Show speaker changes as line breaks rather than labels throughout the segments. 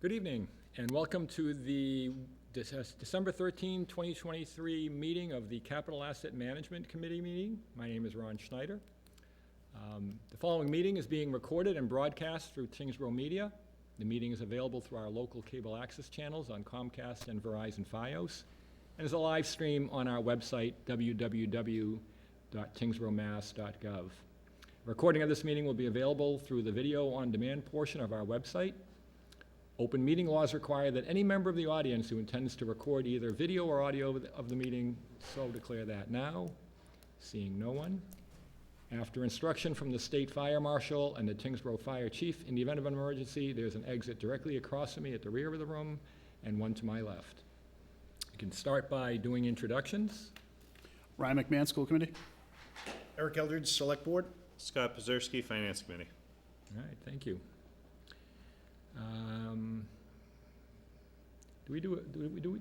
Good evening, and welcome to the December 13, 2023 meeting of the Capital Asset Management Committee meeting. My name is Ron Schneider. The following meeting is being recorded and broadcast through Tyngsborough Media. The meeting is available through our local cable access channels on Comcast and Verizon Fios, and is a live stream on our website, www.tyngsboroughmass.gov. A recording of this meeting will be available through the video on demand portion of our website. Open meeting laws require that any member of the audience who intends to record either video or audio of the meeting so declare that now. Seeing no one. After instruction from the State Fire Marshal and the Tyngsborough Fire Chief, in the event of an emergency, there's an exit directly across from me at the rear of the room and one to my left. You can start by doing introductions.
Ryan McMahon, School Committee.
Eric Eldridge, Select Board.
Scott Pazerski, Finance Committee.
All right, thank you. Do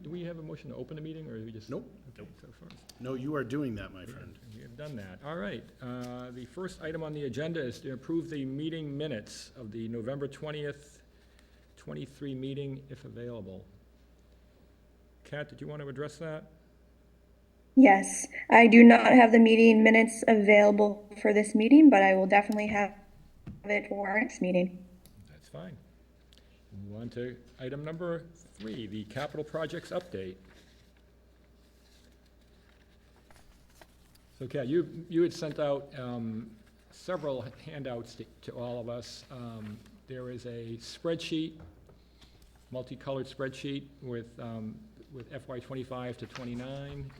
we have a motion to open the meeting, or do we just?
Nope.
Okay, so first.
No, you are doing that, my friend.
We have done that. All right. The first item on the agenda is to approve the meeting minutes of the November 20th, 23 meeting, if available. Kat, did you want to address that?
Yes, I do not have the meeting minutes available for this meeting, but I will definitely have it for our next meeting.
That's fine. Move on to item number 3, the capital projects update. So, Kat, you had sent out several handouts to all of us. There is a spreadsheet, multicolored spreadsheet with FY25 to 29.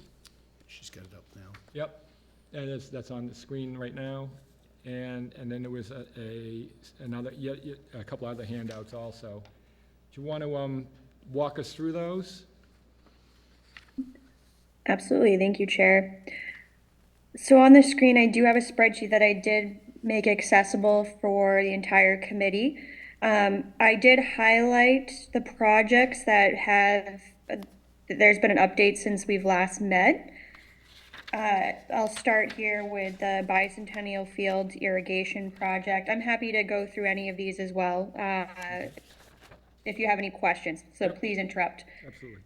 She's got it up now.
Yep, and that's on the screen right now. And then there was a couple other handouts also. Do you want to walk us through those?
Absolutely, thank you, Chair. So on the screen, I do have a spreadsheet that I did make accessible for the entire committee. I did highlight the projects that there's been an update since we've last met. I'll start here with the Bicentennial Field Irrigation Project. I'm happy to go through any of these as well if you have any questions, so please interrupt.
Absolutely.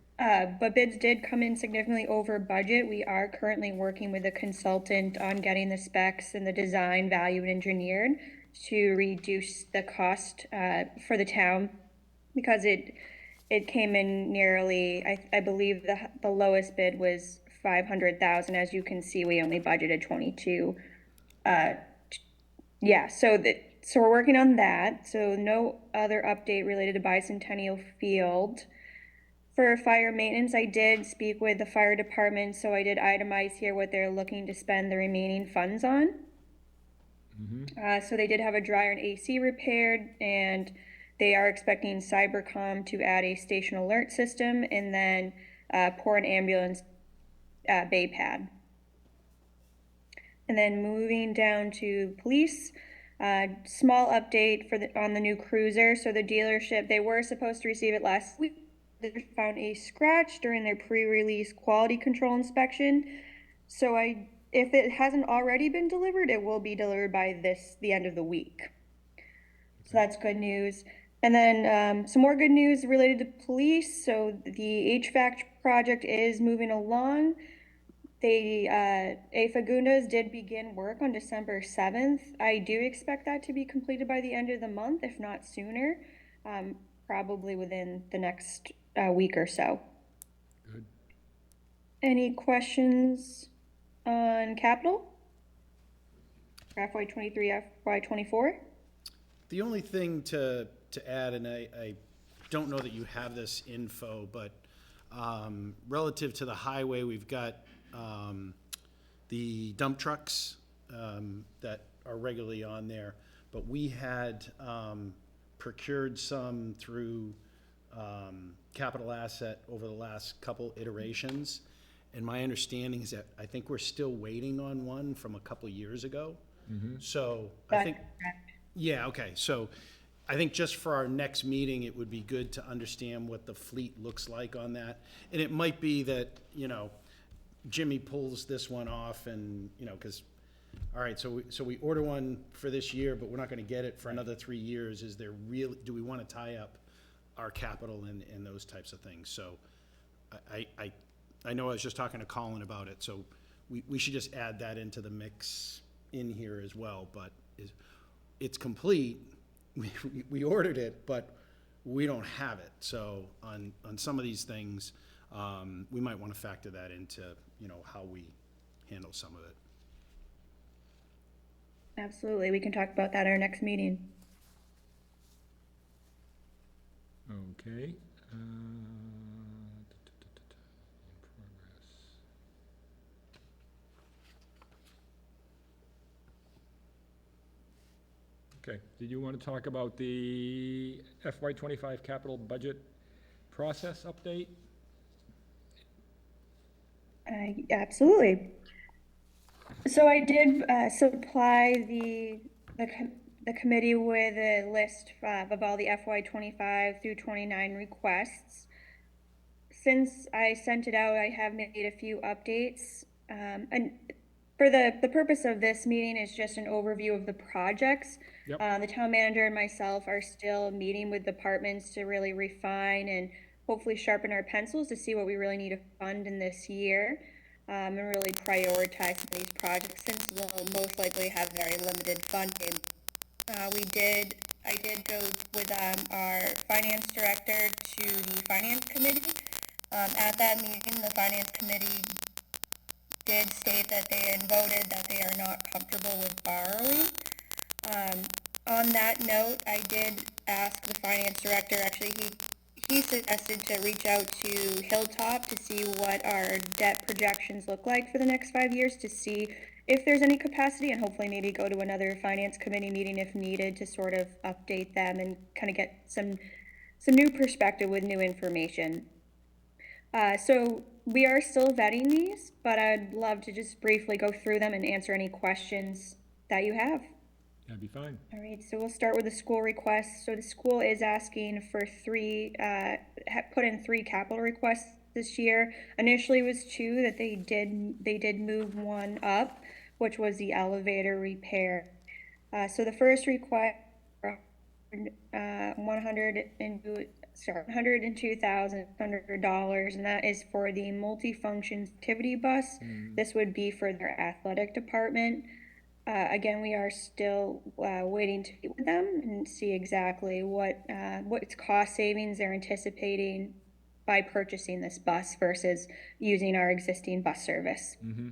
But bids did come in significantly over budget. We are currently working with a consultant on getting the specs and the design value engineered to reduce the cost for the town, because it came in nearly, I believe the lowest bid was 500,000. As you can see, we only budgeted 22. So we're working on that. So no other update related to Bicentennial Field. For fire maintenance, I did speak with the fire department, so I did itemize here what they're looking to spend the remaining funds on.
Mm-hmm.
So they did have a dryer and AC repaired, and they are expecting Cybercom to add a station alert system, and then pour an ambulance bay pad. And then moving down to police, small update on the new cruiser. So the dealership, they were supposed to receive it last week. They found a scratch during their pre-release quality control inspection. So if it hasn't already been delivered, it will be delivered by the end of the week. So that's good news. And then some more good news related to police. So the HVAC project is moving along. A Fagundes did begin work on December 7th. I do expect that to be completed by the end of the month, if not sooner, probably within the next week or so.
Good.
Any questions on capital for FY23, FY24?
The only thing to add, and I don't know that you have this info, but relative to the highway, we've got the dump trucks that are regularly on there, but we had procured some through capital asset over the last couple iterations, and my understanding is that I think we're still waiting on one from a couple years ago.
Mm-hmm.
So
That's
I think,
correct.
yeah, okay. So I think just for our next meeting, it would be good to understand what the fleet looks like on that. And it might be that, Jimmy pulls this one off and, because, all right, so we order one for this year, but we're not going to get it for another 3 years. Is there really, do we want to tie up our capital and those types of things. So I know I was just talking to Colin about it, so we should just add that into the mix in here as well, but it's complete. We ordered it, but we don't have it. So on some of these things, we might want to factor that into, how we handle some of it.
Absolutely, we can talk about that at our next meeting.
Okay. In progress. Okay, did you want to talk about the FY25 capital budget process update?
Absolutely. So I did supply the committee with a list of all the FY25 through 29 requests. Since I sent it out, I have made a few updates. And for the purpose of this meeting is just an overview of the projects.
Yep.
The town manager and myself are still meeting with departments to really refine and hopefully sharpen our pencils to see what we really need to fund in this year, and really prioritize these projects since we'll most likely have very limited funding. I did go with our finance director to the finance committee. At that meeting, the finance committee did state that they had voted that they are not comfortable with borrowing. On that note, I did ask the finance director, actually he suggested to reach out to Hilltop to see what our debt projections look like for the next 5 years, to see if there's any capacity, and hopefully maybe go to another finance committee meeting if needed to sort of update them and kind of get some new perspective with new information. So we are still vetting these, but I'd love to just briefly go through them and answer any questions that you have.
That'd be fine.
All right, so we'll start with the school requests. So the school is asking for put in three capital requests this year. Initially it was two that they did move one up, which was the elevator repair. So the first request, $102,100, and that is for the multifunction activity bus. This would be for their athletic department. Again, we are still waiting to meet with them and see exactly what cost savings they're anticipating by purchasing this bus versus using our existing bus service.
Mm-hmm.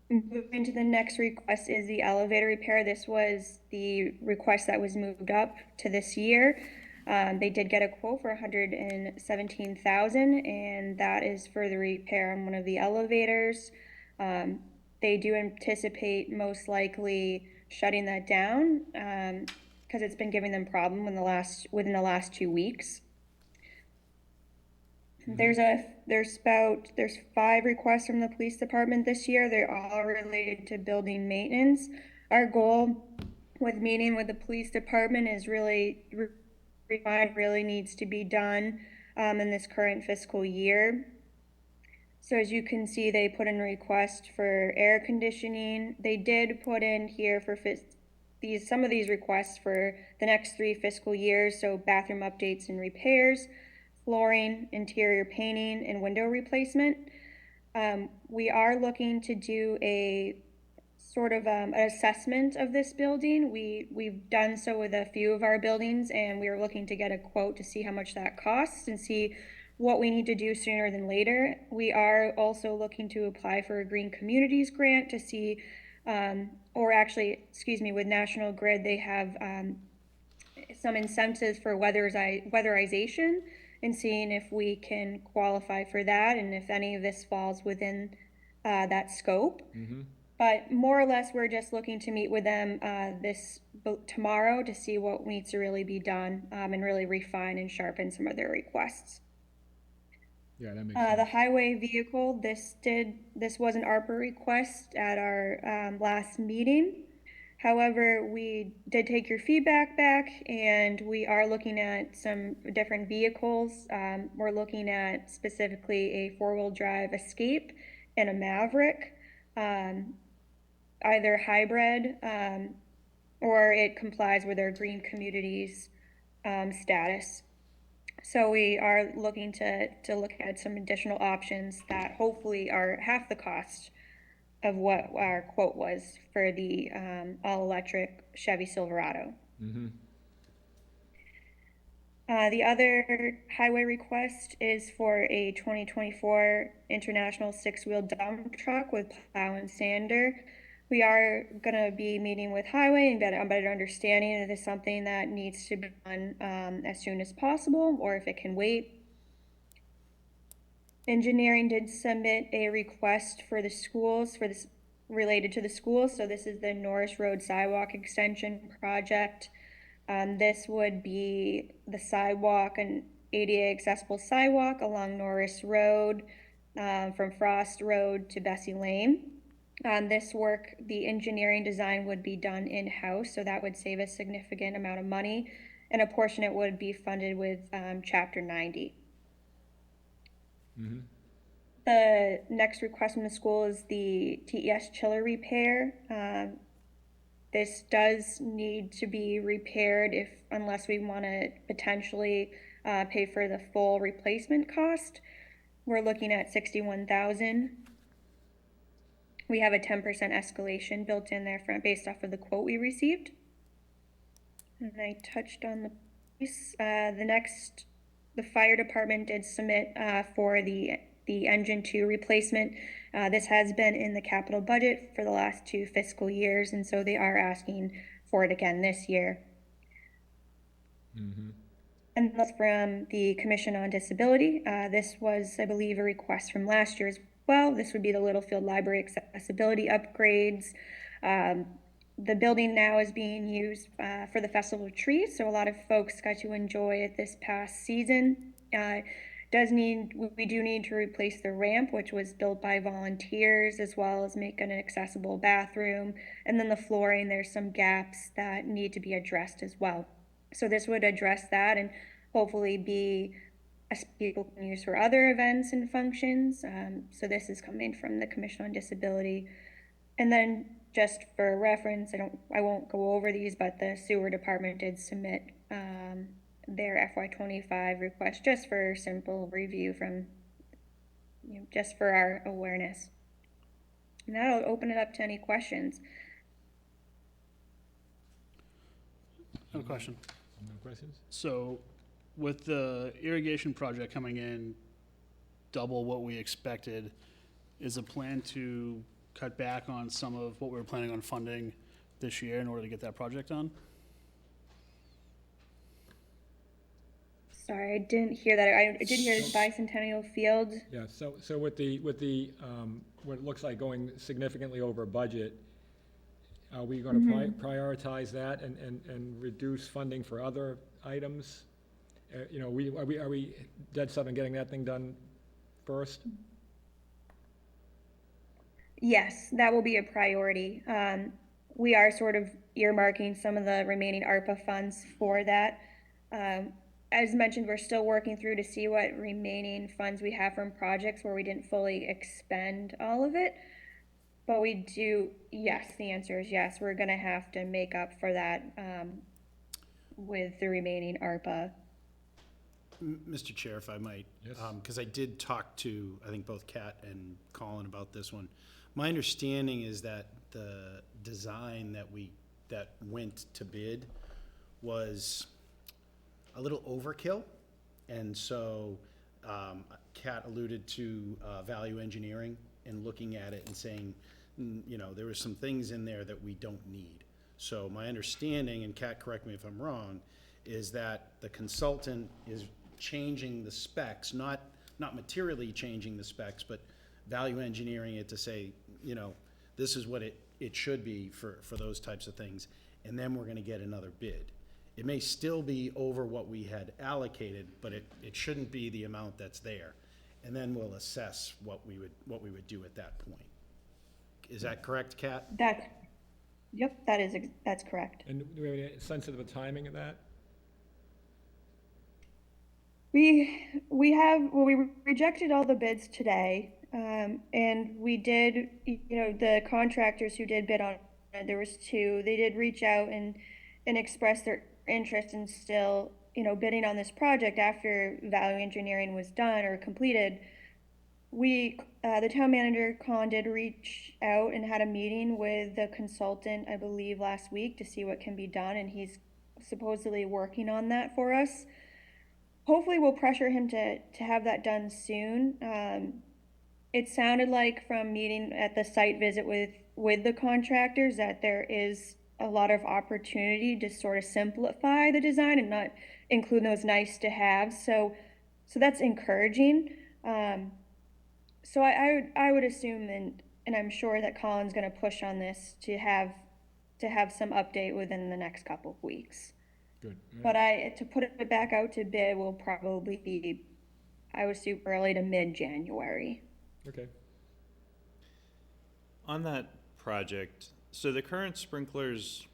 Moving to the next request is the elevator repair. This was the request that was moved up to this year. They did get a quote for $117,000, and that is for the repair on one of the elevators. They do anticipate most likely shutting that down because it's been giving them problem within the last 2 weeks. There's 5 requests from the police department this year. They're all related to building maintenance. Our goal with meeting with the police department is really needs to be done in this current fiscal year. So as you can see, they put in a request for air conditioning. They did put in here for some of these requests for the next 3 fiscal years. So bathroom updates and repairs, flooring, interior painting, and window replacement. We are looking to do a sort of an assessment of this building. We've done so with a few of our buildings, and we are looking to get a quote to see how much that costs and see what we need to do sooner than later. We are also looking to apply for a Green Communities grant to see, with National Grid, they have some incentives for weatherization, and seeing if we can qualify for that and if any of this falls within that scope.
Mm-hmm.
But more or less, we're just looking to meet with them tomorrow to see what needs to really be done and really refine and sharpen some of their requests.
Yeah, that makes sense.
The highway vehicle, this was an ARPA request at our last meeting. However, we did take your feedback back, and we are looking at some different vehicles. We're looking at specifically a 4-wheel drive Escape and a Maverick, either hybrid or it complies with our Green Communities status. So we are looking to look at some additional options that hopefully are half the cost of what our quote was for the all-electric Chevy Silverado. The other highway request is for a 2024 International six-wheel dump truck with plow and sander. We are gonna be meeting with Highway and get a better understanding if it's something that needs to be done as soon as possible, or if it can wait. Engineering did submit a request for the schools, for this, related to the schools, so this is the Norris Road Sidewalk Extension Project. This would be the sidewalk, an ADA accessible sidewalk along Norris Road, from Frost Road to Bessie Lane. This work, the engineering design would be done in-house, so that would save a significant amount of money, and a portion it would be funded with Chapter 90. The next request from the school is the TES chiller repair. This does need to be repaired unless we want to potentially pay for the full replacement cost. We're looking at $61,000. We have a 10% escalation built in there based off of the quote we received. And I touched on the police. The fire department did submit for the engine 2 replacement. This has been in the capital budget for the last 2 fiscal years, and so they are asking for it again this year. And that's from the Commission on Disability. This was, I believe, a request from last year as well. This would be the Littlefield Library accessibility upgrades. The building now is being used for the Festival of Trees, so a lot of folks got to enjoy it this past season. We do need to replace the ramp, which was built by volunteers, as well as make an accessible bathroom. And then the flooring, there's some gaps that need to be addressed as well. So this would address that and hopefully be a space people can use for other events and functions. So this is coming from the Commission on Disability. And then just for reference, I won't go over these, but the sewer department did submit their FY25 request just for simple review from, just for our awareness. And that'll open it up to any questions.
I have a question.
No questions?
So with the irrigation project coming in double what we expected, is a plan to cut back on some of what we were planning on funding this year in order to get that project done?
Sorry, I didn't hear that. I did hear Bicentennial Field.
Yeah, so with the, what it looks like going significantly over budget, are we gonna prioritize that and reduce funding for other items? Are we dead set on getting that thing done first?
Yes, that will be a priority. We are sort of earmarking some of the remaining ARPA funds for that. As mentioned, we're still working through to see what remaining funds we have from projects where we didn't fully expend all of it. But we do, yes, the answer is yes. We're gonna have to make up for that with the remaining ARPA.
Mr. Chair, if I might.
Yes.
Because I did talk to, I think, both Kat and Colin about this one. My understanding is that the design that went to bid was a little overkill. And so Kat alluded to value engineering and looking at it and saying, there were some things in there that we don't need. So my understanding, and Kat, correct me if I'm wrong, is that the consultant is changing the specs, not materially changing the specs, but value engineering it to say, this is what it should be for those types of things. And then we're gonna get another bid. It may still be over what we had allocated, but it shouldn't be the amount that's there. And then we'll assess what we would do at that point. Is that correct, Kat?
Yep, that's correct.
And do we have any sense of the timing of that?
We rejected all the bids today, and we did, the contractors who did bid on it, there was 2, they did reach out and express their interest in still bidding on this project after value engineering was done or completed, the town manager, Colin, did reach out and had a meeting with the consultant, I believe, last week to see what can be done, and he's supposedly working on that for us. Hopefully we'll pressure him to have that done soon. It sounded like from meeting at the site visit with the contractors that there is a lot of opportunity to sort of simplify the design and not include those nice to have. So that's encouraging. So I would assume and I'm sure that Colin's going to push on this to have some update within the next couple of weeks.
Good.
But to put it back out to bid will probably be, I would assume, early to mid-January.
Okay.
On that project, so the current sprinklers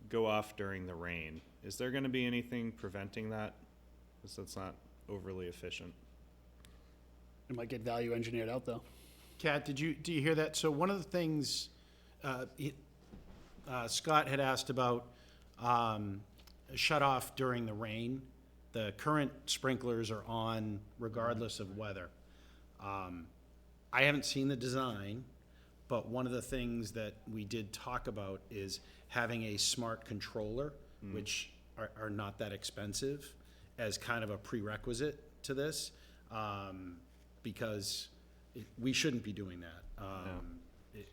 go off during the rain. Is there gonna be anything preventing that? Because that's not overly efficient.
It might get value engineered out though.
Kat, do you hear that? So one of the things, Scott had asked about, shut off during the rain. The current sprinklers are on regardless of weather. I haven't seen the design, but one of the things that we did talk about is having a smart controller, which are not that expensive, as kind of a prerequisite to this, because we shouldn't be doing that,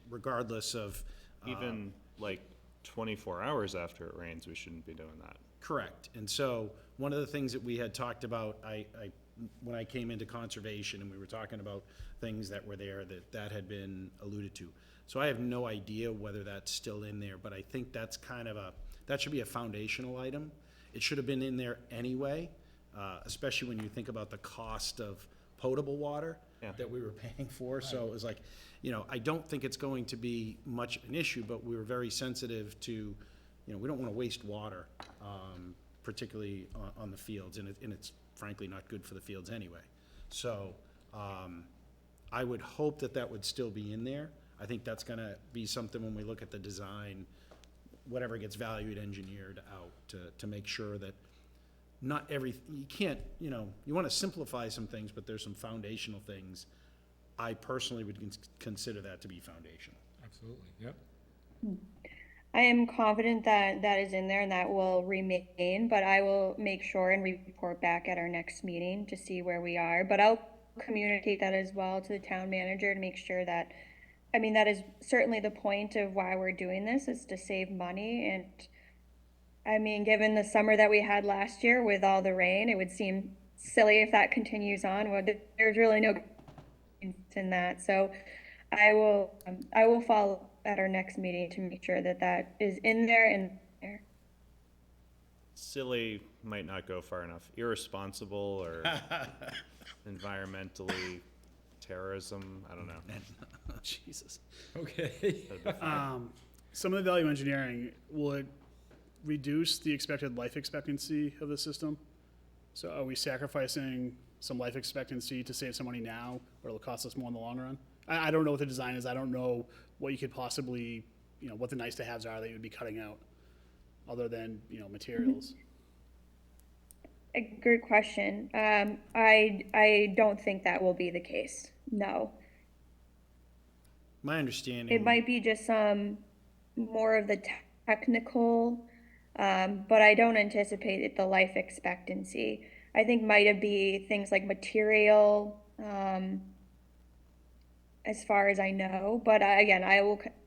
regardless of.
Even like 24 hours after it rains, we shouldn't be doing that.
Correct. And so one of the things that we had talked about, when I came into conservation and we were talking about things that were there, that had been alluded to. So I have no idea whether that's still in there, but I think that's that should be a foundational item. It should have been in there anyway, especially when you think about the cost of potable water that we were paying for. Right. So it was like, I don't think it's going to be much an issue, but we were very sensitive to, we don't want to waste water, particularly on the fields, and it's frankly not good for the fields anyway. So I would hope that would still be in there. I think that's going to be something when we look at the design, whatever gets valued engineered out to make sure that not you can't, you want to simplify some things, but there's some foundational things. I personally would consider that to be foundational.
Absolutely. Yep.
I am confident that is in there and that will remain, but I will make sure and report back at our next meeting to see where we are. But I'll communicate that as well to the town manager to make sure that, that is certainly the point of why we're doing this, is to save money. And given the summer that we had last year with all the rain, it would seem silly if that continues on. Well, there's really no in that. So I will follow at our next meeting to make sure that is in there and there.
Silly might not go far enough. Irresponsible or environmentally terrorism, I don't know.
Jesus.
Okay.
Some of the value engineering, will it reduce the expected life expectancy of the system? So are we sacrificing some life expectancy to save some money now, or it'll cost us more in the long run? I don't know what the design is. I don't know what you could possibly, what the nice to haves are that you would be cutting out, other than, materials.
A great question. I don't think that will be the case. No.
My understanding.
It might be just some more of the technical, but I don't anticipate the life expectancy. I think might be things like material, as far as I know. But again,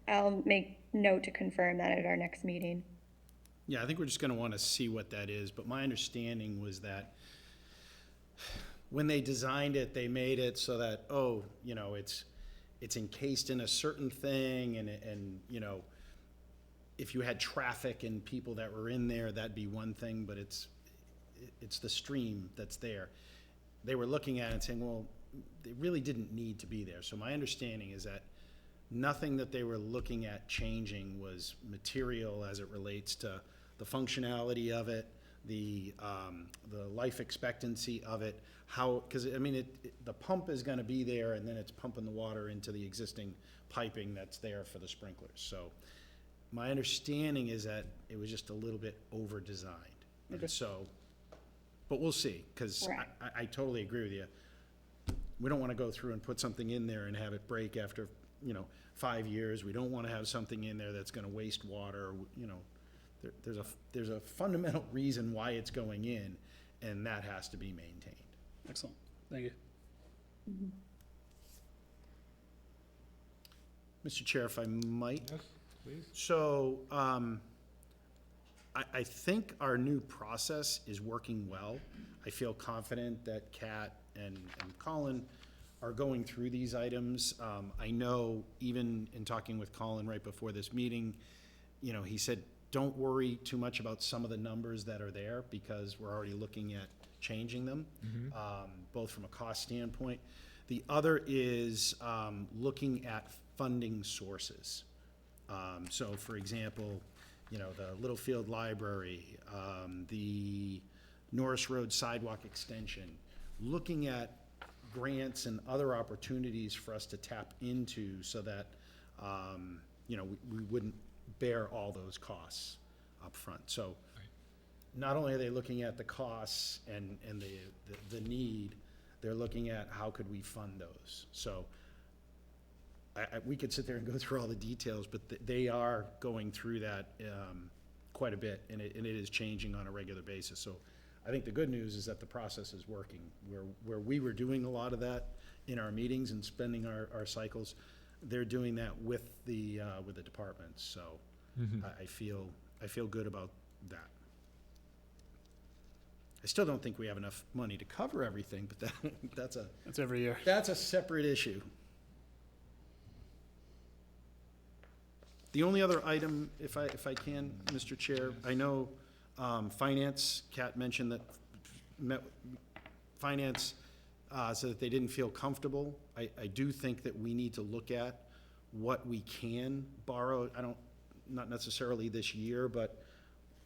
I'll make note to confirm that at our next meeting.
Yeah, I think we're just going to want to see what that is. But my understanding was that when they designed it, they made it so that, it's encased in a certain thing, and if you had traffic and people that were in there, that'd be one thing, but it's the stream that's there. They were looking at it and saying, well, they really didn't need to be there. So my understanding is that nothing that they were looking at changing was material as it relates to the functionality of it, the life expectancy of it, because the pump is going to be there, and then it's pumping the water into the existing piping that's there for the sprinklers. So my understanding is that it was just a little bit over-designed.
Okay.
And so But we'll see, because
Right.
I totally agree with you. We don't want to go through and put something in there and have it break after, 5 years. We don't want to have something in there that's going to waste water, there's a fundamental reason why it's going in, and that has to be maintained.
Excellent, thank you.
Mr. Chair, if I might.
Yes, please.
So, I think our new process is working well. I feel confident that Kat and Colin are going through these items. I know even in talking with Colin right before this meeting, he said, don't worry too much about some of the numbers that are there, because we're already looking at changing them, both from a cost standpoint. The other is looking at funding sources. So for example, the Littlefield Library, the Norris Road Sidewalk Extension, looking at grants and other opportunities for us to tap into so that, we wouldn't bear all those costs up front. So not only are they looking at the costs and the need, they're looking at how could we fund those. So we could sit there and go through all the details, but they are going through that quite a bit, and it is changing on a regular basis. So I think the good news is that the process is working. Where we were doing a lot of that in our meetings and spending our cycles, they're doing that with the departments. So I feel good about that. I still don't think we have enough money to cover everything, but that's
every year.
a separate issue. The only other item, if I can, Mr. Chair, I know Finance, Kat mentioned that Finance said that they didn't feel comfortable. I do think that we need to look at what we can borrow. Not necessarily this year, but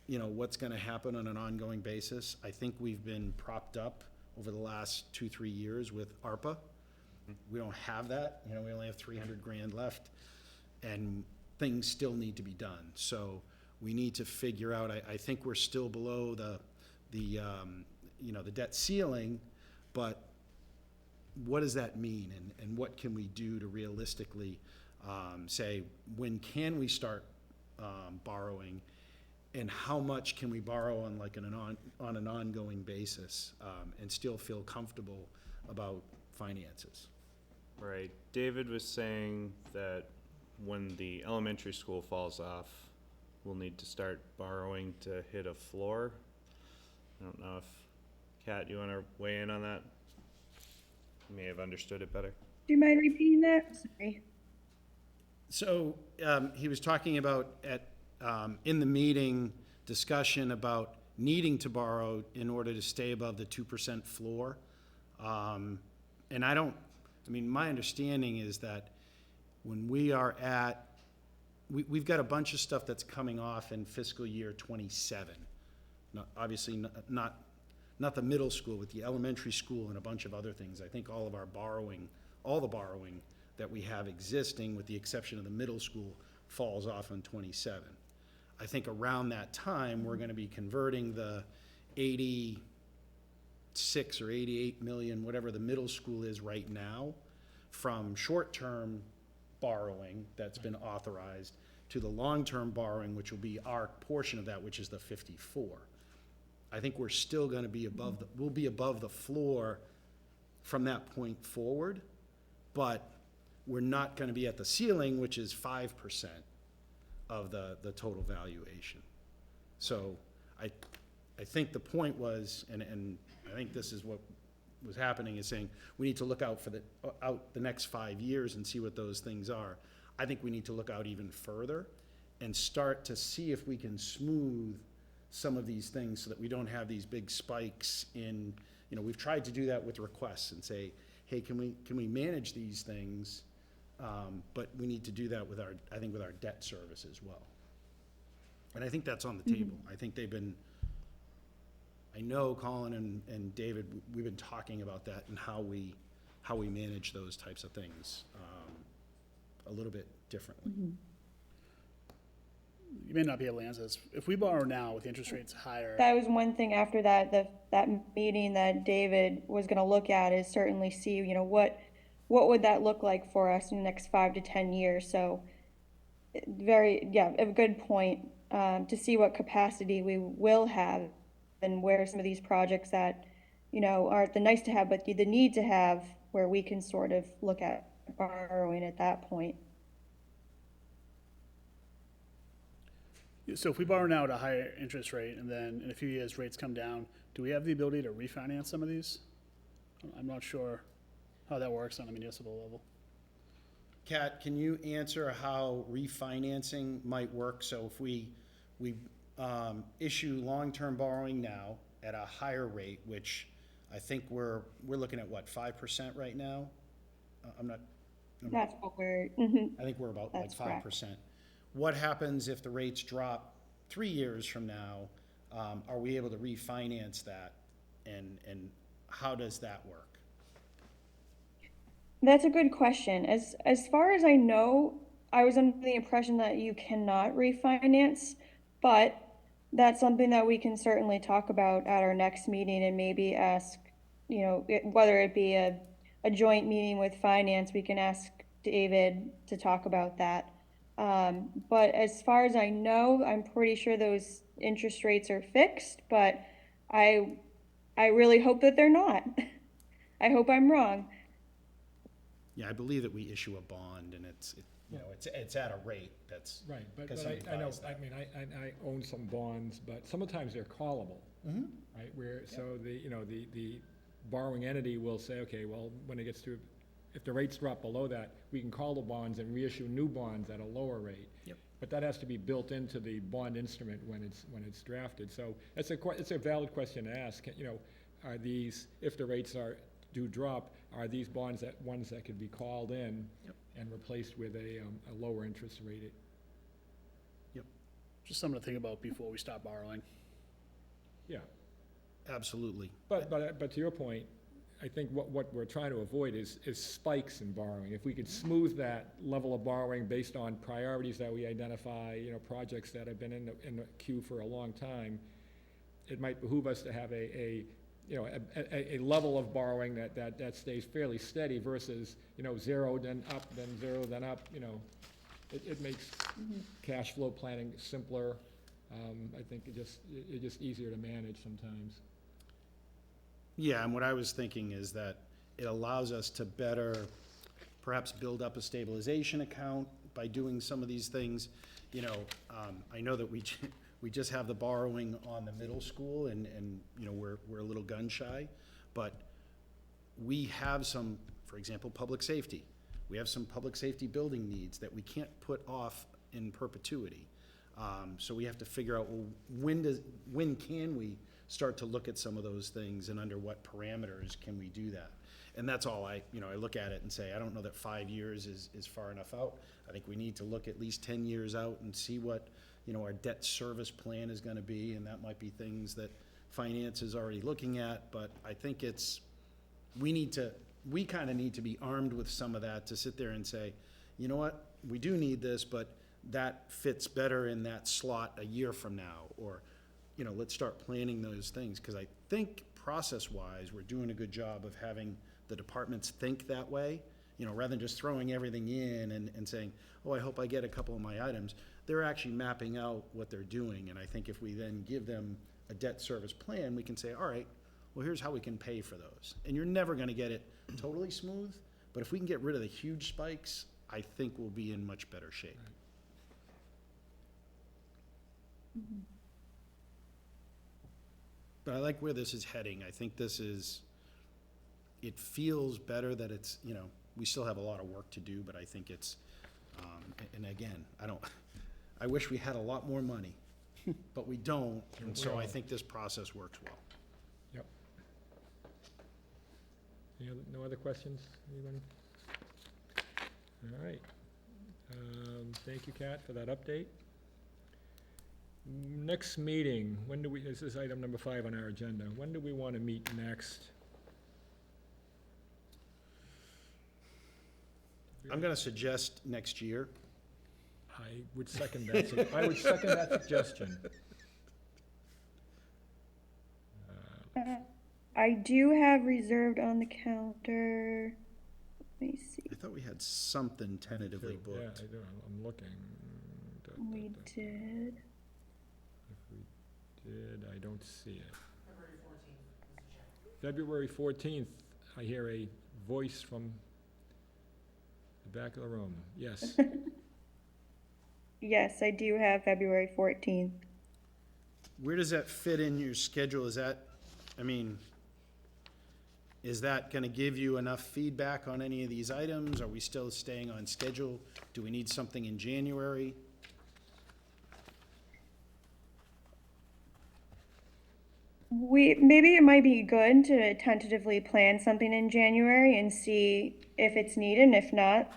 what's going to happen on an ongoing basis. I think we've been propped up over the last 2-3 years with ARPA. We don't have that. We only have 300 grand left, and things still need to be done. So we need to figure out. I think we're still below the debt ceiling, but what does that mean, and what can we do to realistically say when can we start borrowing, and how much can we borrow on an ongoing basis, and still feel comfortable about finances?
Right. David was saying that when the elementary school falls off, we'll need to start borrowing to hit a floor. I don't know if, Kat, you want to weigh in on that? You may have understood it better.
Do you mind repeating that? Sorry.
So he was talking about in the meeting discussion about needing to borrow in order to stay above the 2% floor. And my understanding is that when we are we've got a bunch of stuff that's coming off in fiscal year 27. Obviously not the middle school, with the elementary school and a bunch of other things. I think all the borrowing that we have existing, with the exception of the middle school, falls off in 27. I think around that time, we're going to be converting the 86 or 88 million, whatever the middle school is right now, from short-term borrowing that's been authorized to the long-term borrowing, which will be our portion of that, which is the 54. I think we're still going to be we'll be above the floor from that point forward, but we're not going to be at the ceiling, which is 5% of the total valuation. So I think the point was, and I think this is what was happening, is saying we need to look out for the next 5 years and see what those things are. I think we need to look out even further and start to see if we can smooth some of these things so that we don't have these big spikes in, we've tried to do that with requests and say, hey, can we manage these things? But we need to do that with our debt service as well. And I think that's on the table. I think I know Colin and David, we've been talking about that and how we manage those types of things a little bit differently.
you may not be able to answer this. If we borrow now with interest rates higher,
That was one thing after that meeting that David was gonna look at is certainly see, what would that look like for us in the next 5 to 10 years? So a good point, to see what capacity we will have and where some of these projects that, aren't the nice to have, but the need to have, where we can sort of look at borrowing at that point.
so if we borrow now at a higher interest rate and then in a few years rates come down, do we have the ability to refinance some of these? I'm not sure how that works on a municipal level.
Kat, can you answer how refinancing might work? So if we issue long-term borrowing now at a higher rate, which I think we're looking at what, 5% right now? I'm not,
That's what
I think we're about like
That's correct.
5%. What happens if the rates drop 3 years from now? Are we able to refinance that? And how does that work?
That's a good question. As far as I know, I was under the impression that you cannot refinance, but that's something that we can certainly talk about at our next meeting and maybe ask, whether it be a joint meeting with finance, we can ask David to talk about that. But as far as I know, I'm pretty sure those interest rates are fixed, but I really hope that they're not. I hope I'm wrong.
Yeah, I believe that we issue a bond and it's at a rate that's.
Right, but
Because
I
somebody
know,
buys that.
I mean, I own some bonds, but sometimes they're callable, right? Where, so the borrowing entity will say, okay, well, when it gets to, if the rates drop below that, we can call the bonds and reissue new bonds at a lower rate.
Yep.
But that has to be built into the bond instrument when it's drafted. So it's a valid question to ask, are these, if the rates do drop, are these bonds ones that could be called in and replaced with a lower interest rate?
Just something to think about before we start borrowing.
Yeah,
Absolutely.
but to your point, I think what we're trying to avoid is spikes in borrowing. If we could smooth that level of borrowing based on priorities that we identify, projects that have been in the queue for a long time, it might behoove us to have a level of borrowing that stays fairly steady versus, zero, then up, then zero, then up, It makes cash flow planning simpler. I think it's just easier to manage sometimes.
Yeah, and what I was thinking is that it allows us to better perhaps build up a stabilization account by doing some of these things. I know that we just have the borrowing on the middle school and we're a little gun shy, but we have some, for example, public safety. We have some public safety building needs that we can't put off in perpetuity. So we have to figure out, well, when can we start to look at some of those things and under what parameters can we do that? And that's all I look at it and say, I don't know that 5 years is far enough out. I think we need to look at least 10 years out and see what, our debt service plan is gonna be, and that might be things that finance is already looking at, but I think we kinda need to be armed with some of that to sit there and say, you know what, we do need this, but that fits better in that slot a year from now, or, let's start planning those things, because I think process-wise, we're doing a good job of having the departments think that way, rather than just throwing everything in and saying, oh, I hope I get a couple of my items. They're actually mapping out what they're doing, and I think if we then give them a debt service plan, we can say, all right, well, here's how we can pay for those. And you're never gonna get it totally smooth, but if we can get rid of the huge spikes, I think we'll be in much better shape. But I like where this is heading. I think it feels better that it's, we still have a lot of work to do, but I think it's, and again, I wish we had a lot more money, but we don't, and so I think this process works well.
Yep. No other questions, anyone? All right. Thank you, Kat, for that update. Next meeting, this is item number 5 on our agenda. When do we want to meet next?
I'm gonna suggest next year.
I would second that, I would second that suggestion.
I do have reserved on the calendar. Let me see.
I thought we had something tentatively
Yeah, I
booked.
do, I'm looking.
We did.
If we did, I don't see it. February 14th, I hear a voice from the back of the room. Yes.
Yes, I do have February 14th.
Where does that fit in your schedule? Is that, I mean, is that gonna give you enough feedback on any of these items? Are we still staying on schedule? Do we need something in January?
Maybe it might be good to tentatively plan something in January and see if it's needed, and if not,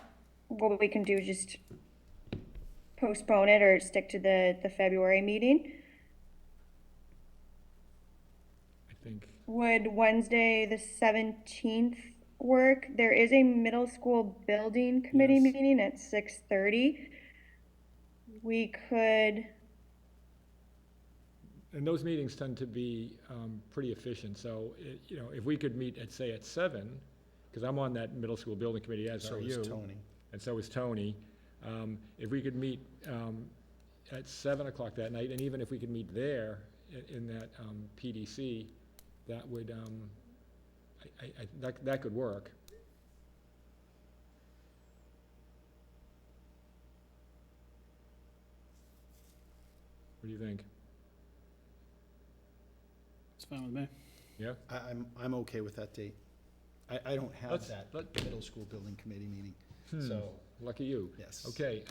what we can do is just postpone it or stick to the February meeting.
I think,
Would Wednesday, the 17th work? There is a middle school building committee
Yes.
meeting at 6:30. We could,
and those meetings tend to be pretty efficient, so, you know, if we could meet at, say, at 7, because I'm on that middle school building committee, as
So
are
is
you.
Tony.
And so is Tony. If we could meet at 7 o'clock that night, and even if we could meet there in that PDC, that would, that could work. What do you think?
It's fine with me.
Yeah?
I'm okay with that date. I don't have
Let's-
that
let-
middle school building committee meeting,
Hmm,
so,
Lucky you.
yes.
Okay,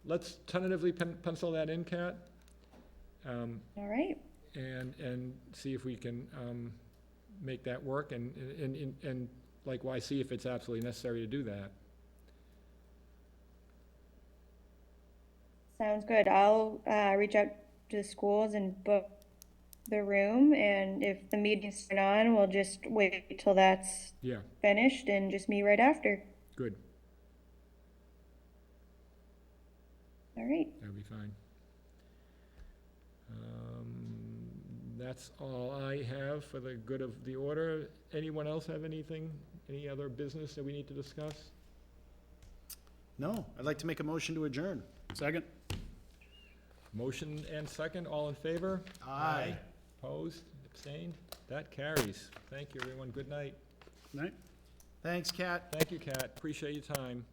let's tentatively pencil that in, Kat,
all right.
and see if we can make that work, and likewise, see if it's absolutely necessary to do that.
Sounds good. I'll reach out to the schools and book the room, and if the meeting's turn on, we'll just wait till that's
Yeah,
finished and just meet right after.
good,
All right.
that'll be fine. That's all I have for the good of the order. Anyone else have anything, any other business that we need to discuss?
No, I'd like to make a motion to adjourn.
Second?
Motion and second, all in favor?
Aye.
Opposed, abstained? That carries. Thank you, everyone. Good night.
Night?
Thanks, Kat.
Thank you, Kat. Appreciate your time.